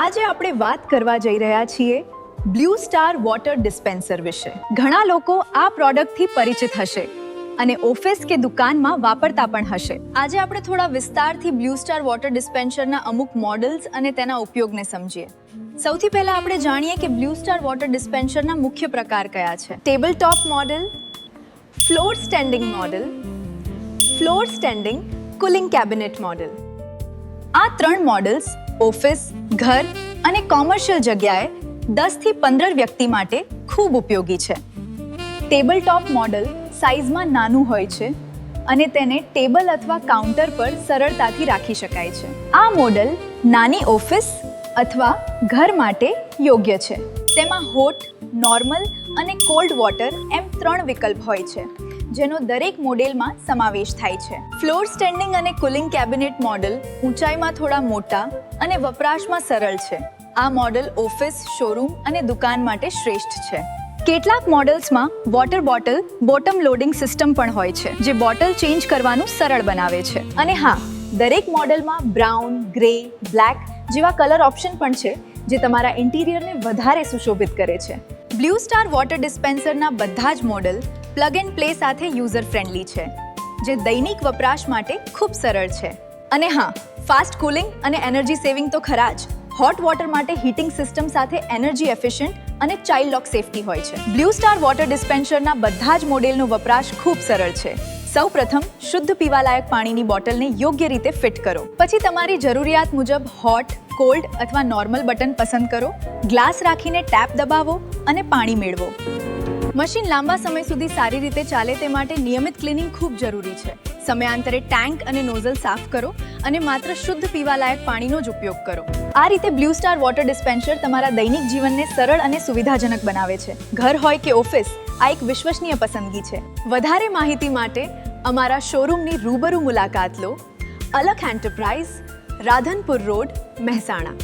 આજે આપણે વાત કરવા જઈ રહ્યા છીએ બ્લુ સ્ટાર વોટર ડિસ્પેન્સર વિશે. ઘણા લોકો આ પ્રોડક્ટથી પરિચિત હશે અને ઓફિસ કે દુકાનમાં વાપરતા પણ હશે. આજે આપણે થોડા વિસ્તારથી બ્લુ સ્ટાર વોટર ડિસ્પેન્સરના અમુક મોડલ્સ અને તેના ઉપયોગને સમજીએ. સૌથી પહેલા આપણે જાણીએ કે બ્લુ સ્ટાર વોટર ડિસ્પેન્સરના મુખ્ય પ્રકાર કયા છે. Table top model, floor standing model, floor standing cooling cabinet model. આ ત્રણ મોડલ્સ ઓફિસ, ઘર અને કોમર્શિયલ જગ્યાએ 10 થી 15 વ્યક્તિ માટે ખૂબ ઉપયોગી છે. ટેબલ ટોપ મોડલ સાઇઝમાં નાનું હોય છે અને તેને ટેબલ અથવા કાઉન્ટર પર સરળતાથી રાખી શકાય છે. આ મોડલ નાની ઓફિસ અથવા ઘર માટે યોગ્ય છે. તેમાં હોટ, નોર્મલ અને કોલ્ડ વોટર એમ 3 વિકલ્પ હોય છે, જેનો દરેક મોડેલમાં સમાવેશ થાય છે. ફ્લોર સ્ટેન્ડિંગ અને કુલિંગ કેબિનેટ મોડલ ઊંચાઈમાં થોડા મોટા અને વપરાશમાં સરળ છે. આ મોડલ ઓફિસ, શોરૂમ અને દુકાન માટે શ્રેષ્ઠ છે. કેટલાક મોડલ્સમાં water bottle bottom loading system પણ હોય છે, જે બોટલ ચેન્જ કરવાનું સરળ બનાવે છે. અને હા, દરેક મોડલમાં બ્રાઉન, ગ્રે, બ્લેક જેવા કલર ઓપ્શન પણ છે, જે તમારા ઇન્ટિરિયરને વધારે સુશોભિત કરે છે. બ્લુ સ્ટાર વોટર ડિસ્પેન્સરના બધા જ મોડલ પ્લગ એન્ડ પ્લે સાથે યુઝર ફ્રેન્ડલી છે, જે દૈનિક વપરાશ માટે ખૂબ સરળ છે. અને હા, ફાસ્ટ કુલિંગ અને એનર્જી સેવિંગ તો ખરા જ. હોટ વોટર માટે હીટિંગ સિસ્ટમ સાથે એનર્જી એફિશિયન્ટ અને ચાઇલ્ડ લોક સેફટી હોય છે. બ્લુ સ્ટાર વોટર ડિસ્પેન્સરના બધા જ મોડેલનો વપરાશ ખૂબ સરળ છે. સૌપ્રથમ શુદ્ધ પીવાલાયક પાણીની બોટલને યોગ્ય રીતે ફિટ કરો. પછી તમારી જરૂરિયાત મુજબ હોટ, કોલ્ડ અથવા નોર્મલ બટન પસંદ કરો. ગ્લાસ રાખીને ટેપ દબાવો અને પાણી મેળવો. મશીન લાંબા સમય સુધી સારી રીતે ચાલે તે માટે નિયમિત ક્લિનિંગ ખૂબ જરૂરી છે. સમયાંતરે ટેન્ક અને નોઝલ સાફ કરો અને માત્ર શુદ્ધ પીવાલાયક પાણીનો જ ઉપયોગ કરો. આ રીતે બ્લુ સ્ટાર વોટર ડિસ્પેન્સર તમારા દૈનિક જીવનને સરળ અને સુવિધાજનક બનાવે છે. ઘર હોય કે ઓફિસ, આ એક વિશ્વસનીય પસંદગી છે. વધારે માહિતી માટે અમારા શોરૂમની રૂબરૂ મુલાકાત લો. અલખ એન્ટરપ્રાઇઝ, રાધનપુર રોડ, મહેસાણા.